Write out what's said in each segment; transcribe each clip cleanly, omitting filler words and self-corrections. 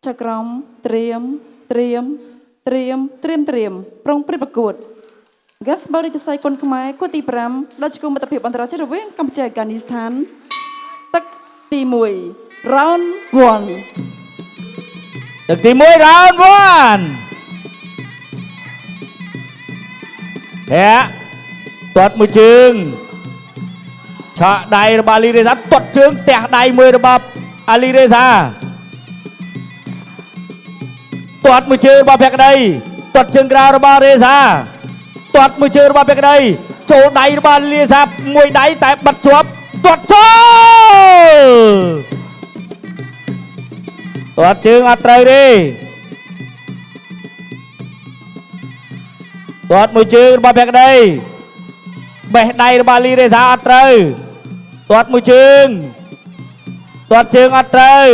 ចក្រមត្រៀមប្រងព្រឹត្តប្រកួត Gas បរិយាស័យគុនខ្មែរគួរទី5ដល់ជគុំមិត្តភាពអន្តរជាតិរវាងកម្ពុជាអាហ្គានីស្ថានទឹកទី1 round 1 ទឹកទី1 round 1ទាត់មួយជើងឆក់ដៃរបស់អាលីរេសាទាត់ជើងទះដៃមួយរបស់អាលីរេសាទាត់មួយជើងរបស់ភក្តីទាត់ជើងក្រៅរបស់រេសាទាត់មួយជើងរបស់ភក្តីចូលដៃរបស់អាលីរេសាមួយដៃតែបិទជាប់ទាត់ចូលទាត់ជើងអត់ត្រូវទេទាត់មួយជើងរបស់ភក្តីបេះដៃរបស់លីរេសាអត់ត្រូវទាត់មួយជើងទាត់ជើងអត់ត្រូវ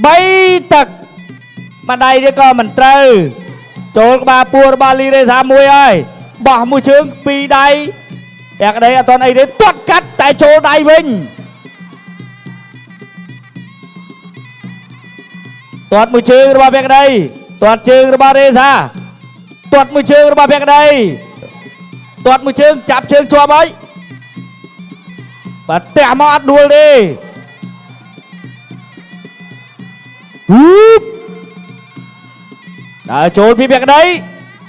3ទឹកមួយដៃនេះក៏មិនត្រូវចូលក្បាលពួររបស់លីរេសាមួយហើយបោះមួយជើងពីរដៃភក្តីអត់ទាន់អីទេទាត់កាត់តែចូលដៃវិញទាត់មួយជើងរបស់ភក្តីទាត់ជើងរបស់រេសាទាត់មួយជើងរបស់ភក្តីទាត់មួយជើងចាប់ជើងជាប់ហើយបាទទះមកអត់ដួលទេដើរចូលពីភក្តី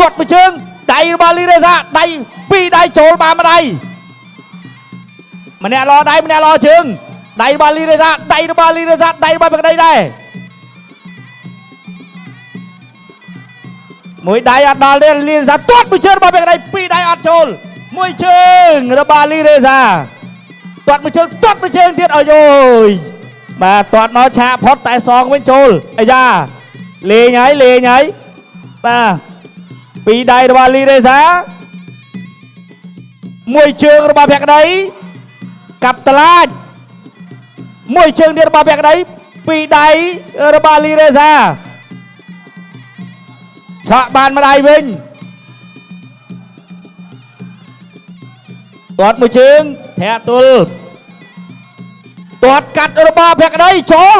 ទាត់មួយជើងដៃរបស់លីរេសាដៃពីរដៃចូលបានមួយដៃម្នាក់ឡដៃម្នាក់ឡជើងដៃរបស់លីរេសាដៃរបស់លីរេសាដៃរបស់ភក្តីដែរមួយដៃអត់ដល់ទេលីរេសាទាត់មួយជើងរបស់ភក្តីពីរដៃអត់ចូលមួយជើងរបស់លីរេសាទាត់មួយជើងទៀតអើយបាទទាត់មកឆាកផុតតែសងវិញចូលអាយ៉ាលេងហើយបាទពីរដៃរបស់លីរេសាមួយជើងរបស់ភក្តីកាប់តឡាចមួយជើងទៀតរបស់ភក្តីពីរដៃរបស់លីរេសាឆក់បានមួយដៃវិញទាត់មួយជើងធាក់ទល់ទាត់កាត់របស់ភក្តីចូល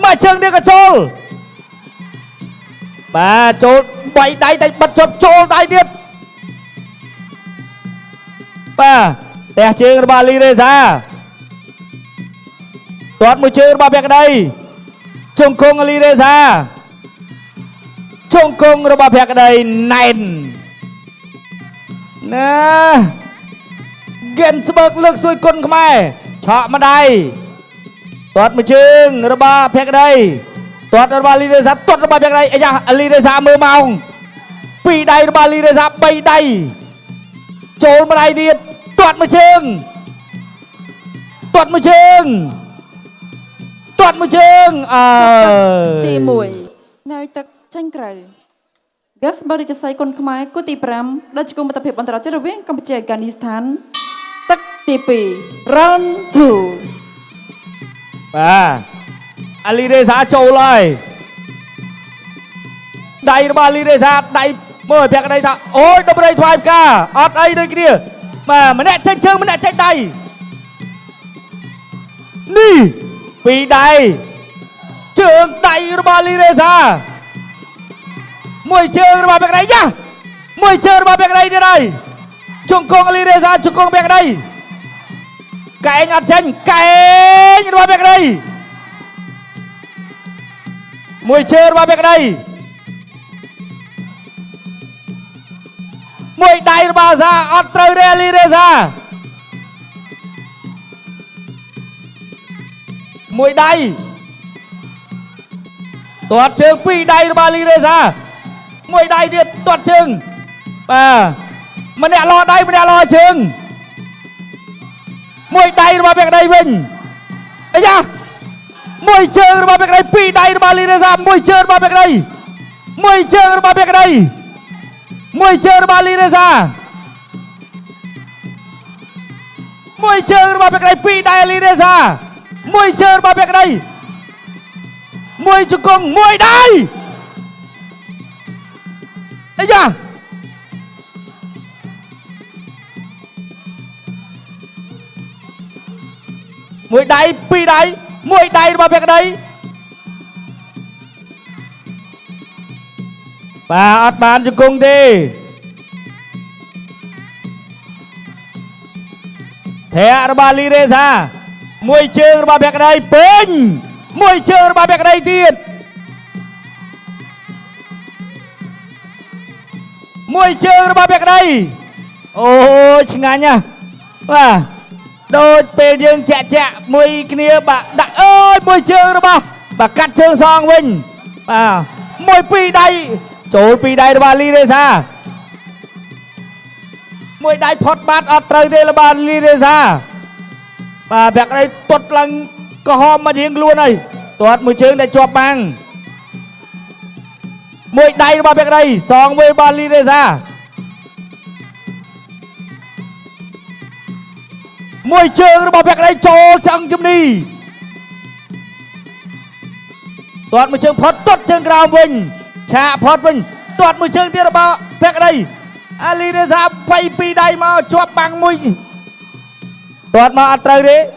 មួយជើងនេះក៏ចូលបាទចូល3ដៃតែបិទជាប់ចូលដៃទៀតបាទទះជើងរបស់លីរេសាទាត់មួយជើងរបស់ភក្តីជង្គង់លីរេសាជង្គង់របស់ភក្តីណែនណាហ្គេនស្បឺកលើកស្ទួយគុនខ្មែរឆក់ម្ដាយទាត់មួយជើងរបស់ភក្តីទាត់របស់លីរេសាទាត់របស់ភក្តីអាយ៉ាលីរេសាមើលម៉ោងពីរដៃរបស់លីរេសា3ដៃចូលម្ដាយទៀតទាត់មួយជើងទាត់មួយជើងទី1នៅទឹកចាញ់ក្រៅ Gas បរិយាស័យគុនខ្មែរគួរទី5ដល់ជគុំមិត្តភាពអន្តរជាតិរវាងកម្ពុជាអាហ្គានីស្ថានទឹកទី2 round 2បាទអាលីរេសាចូលហើយដៃរបស់លីរេសាដៃមើលភក្តីថាអូយdobrýថ្វាយផ្កាអត់អីដូចគ្នាបាទម្នាក់ចេញជើងម្នាក់ចេញដៃនេះពីរដៃជើងដៃរបស់លីរេសាមួយជើងរបស់ភក្តីយ៉ាមួយជើងរបស់ភក្តីទៀតហើយជង្គង់លីរេសាជង្គង់ភក្តីកែងអត់ចេញកែងរបស់ភក្តីមួយជើងរបស់ភក្តីមួយដៃរបស់សាអត់ត្រូវរេលីរេសាមួយដៃទាត់ជើងពីរដៃរបស់លីរេសាមួយដៃទៀតទាត់ជើងបាទម្នាក់ឡដៃម្នាក់ឡជើងមួយដៃរបស់ភក្តីវិញអាយ៉ាមួយជើងរបស់ភក្តីពីរដៃរបស់លីរេសាមួយជើងរបស់ភក្តីមួយជើងរបស់ភក្តីមួយជើងរបស់លីរេសាមួយជើងរបស់ភក្តីពីរដៃលីរេសាមួយជើងរបស់ភក្តីមួយជង្គង់មួយដៃអាយ៉ាមួយដៃពីរដៃមួយដៃរបស់ភក្តី bà ọt bàn cho cung đi thẻ bà lì rê ra mùi chương bà bẹc đây bên mùi chương bà bẹc đâyទៀតmùi chương bà bẹc đây ôi chừng ngán nha và đôi bề dương chẹ chẹ mùi kia bà đặt ơi mùi chương bà cắt chương xong mình mùi pi đây chỗ pi đây bà lì rê ra mùi đây phót bát ọt trời đây là bà lì rê ra bà bẹc đây tuột lần có hôm mà riêng luôn này tuột mùi chương đây chọp bằng mùi đây bà bẹc đây xong với bà lì rê ra mùi chương bà bẹc đây cho chẳng chùm đi tuột mùi chương phót tuột chương grau mình chạ phót mình tuột mùi chương tiết bà bẹc đây Ali rê ra bay pi đây mà chọp bằng mùi tuột mà ọt trời đấy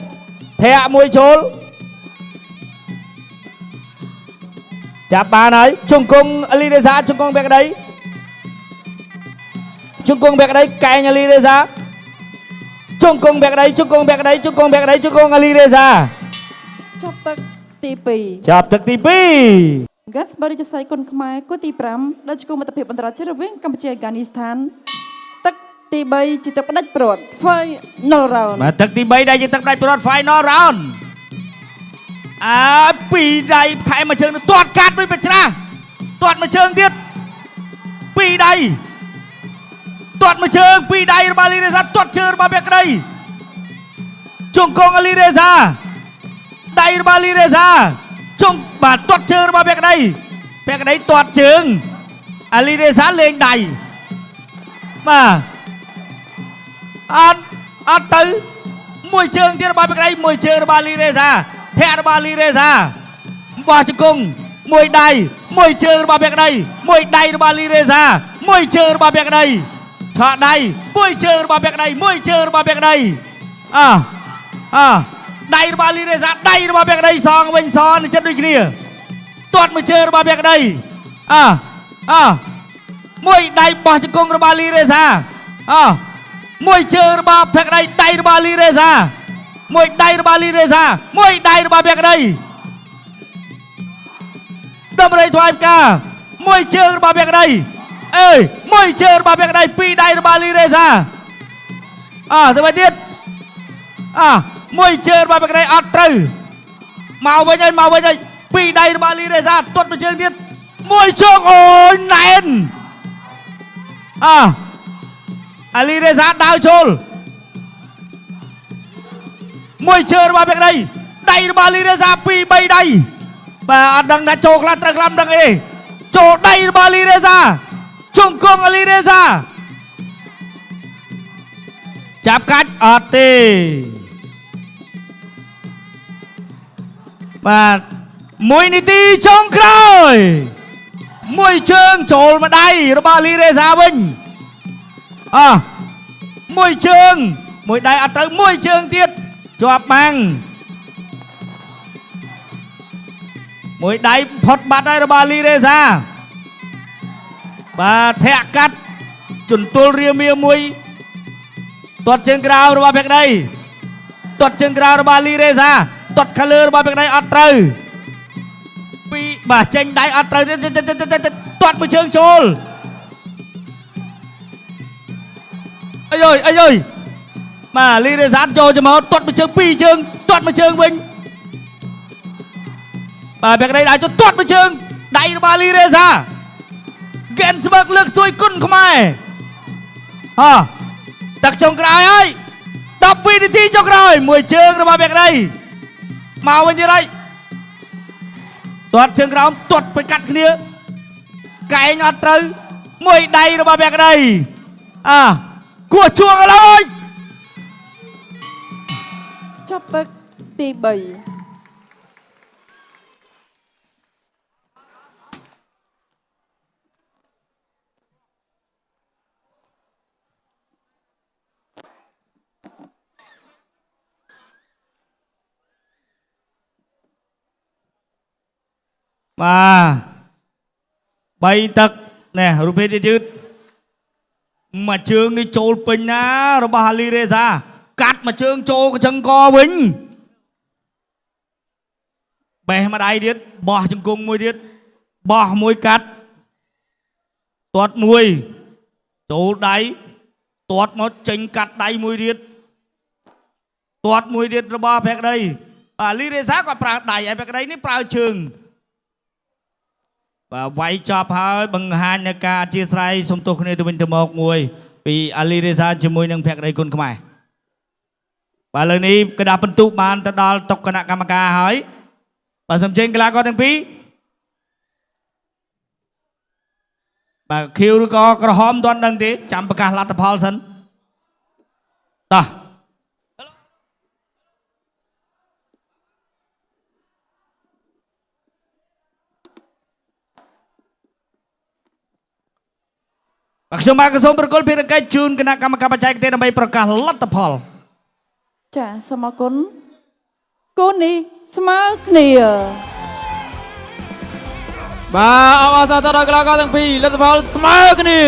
thẻ mùi chôl chạp bà này chung cung Ali rê ra chung cung bẹc đấy chung cung bẹc đấy cạnh Ali rê ra chung cung bẹc đấy chung cung bẹc đấy chung cung bẹc đấy chung cung Ali rê ra ចប់ទឹកទី2 chạpទឹកទី2 Gas បរិយាស័យគុនខ្មែរគូទី5ដែលជាគូមិត្តភាពអន្តរជាតិរវាងកម្ពុជាអាហ្គានីស្ថានទឹកទី3ជាទឹកផ្ដាច់ព្រាត់ Final round បាទទឹកទី3ដែលជាទឹកផ្ដាច់ព្រាត់ Final round ពីរដៃថែមមួយជើងទាត់កាត់វិញបច្រាស់ទាត់មួយជើងទៀតពីរដៃទាត់មួយជើងពីរដៃរបស់លីរេសាទាត់ជើងរបស់បេក្ដីជង្គង់លីរេសាដៃរបស់លីរេសាជង្គបាទទាត់ជើងរបស់បេក្ដីទាត់ជើងលីរេសាលេងដៃបាទអត់ទៅមួយជើងទៀតរបស់បេក្ដីមួយជើងរបស់លីរេសាធាក់របស់លីរេសាបោះជង្គង់មួយដៃមួយជើងរបស់បេក្ដីមួយដៃរបស់លីរេសាមួយជើងរបស់បេក្ដីឆក់ដៃមួយជើងរបស់បេក្ដីមួយជើងរបស់បេក្ដីដៃរបស់លីរេសាដៃរបស់បេក្ដីសងវិញសនចិត្តដូចគ្នាទាត់មួយជើងរបស់បេក្ដីមួយដៃបោះជង្គង់របស់លីរេសាមួយជើងរបស់បេក្ដីដៃរបស់លីរេសាមួយដៃរបស់លីរេសាមួយដៃរបស់បេក្ដីដើម្បីថ្វាយផ្កាមួយជើងរបស់បេក្ដីមួយជើងរបស់បេក្ដីពីរដៃរបស់លីរេសាទៅវិញទៀតមួយជើងរបស់បេក្ដីអត់ត្រូវមកវិញហើយពីរដៃរបស់លីរេសាទាត់មួយជើងទៀតមួយជើងអូយណែនលីរេសាដាវចូលមួយជើងរបស់បេក្ដីដៃរបស់លីរេសាពីរបីដៃបាទអត់ដឹងថាចូលខ្លះត្រូវខ្លះមិនដឹងអីទេចូលដៃរបស់លីរេសាជង្គង់លីរេសាចាប់កាច់អត់ទេបាទ1នាទីចុងក្រោយមួយជើងចូលមកដៃរបស់លីរេសាវិញមួយជើងមួយដៃអត់ទៅមួយជើងទៀតជាប់បាំងមួយដៃផុតបាត់ហើយរបស់លីរេសាបាទធាក់កាត់ជន្ទល់រាមាមួយទាត់ជើងក្រៅរបស់បេក្ដីទាត់ជើងក្រៅរបស់លីរេសាទាត់ខាងលើរបស់បេក្ដីអត់ត្រូវពីបាទចេញដៃអត់ត្រូវទេទាត់មួយជើងចូលអីយបាទលីរេសាចូលចំហទាត់មួយជើងពីរជើងទាត់មួយជើងវិញបាទបេក្ដីដៃចូលទាត់មួយជើងដៃរបស់លីរេសាហ្គេនស្បឹកលើកស្ទួយគុណខ្មែរទឹកចុងក្រោយហើយ12នាទីចុងក្រោយមួយជើងរបស់បេក្ដីមកវិញទៀតហើយទាត់ជើងក្រោមទាត់ទៅកាត់គ្នាកែងអត់ត្រូវមួយដៃរបស់បេក្ដីគួរជួងឥឡូវអើយ ចប់ទឹកទី3 3ទឹក nè rụp hết chứ mà chương đi trôi bình á rồi bà Ali Reza cắt mà chương trôi cái chân co vinh bè mà đây điết bỏ chân cung môi điết bỏ môi cắt tuột môi trôi đáy tuột một chân cắt đáy môi điết tuột môi điết rồi bà phép đây Ali Reza có prao đáy ai phép đây ní prao chương và váy chọp hơi bằng hai nhà ca chia sẻ xong tôi này tôi mình từ một người vì Ali Reza chỉ môi nâng phẹt đây con không ai và lần này cái đáp phân tụ bàn ta đo tộc cái nạc cam ca hỏi và xong trên cái lá có đăng phí và kêu có hôm toàn đăng tí chăm bà ca lát tập hall sân ta Maksudnya kesum berkol biar kacun kena kama kama cai kita nampai perkah lat tepol. ចាសូមអរគុណគូនេះស្មើគ្នា បាទអបអរសាទរដល់កីឡាករទាំងពីរលទ្ធផលស្មើគ្នា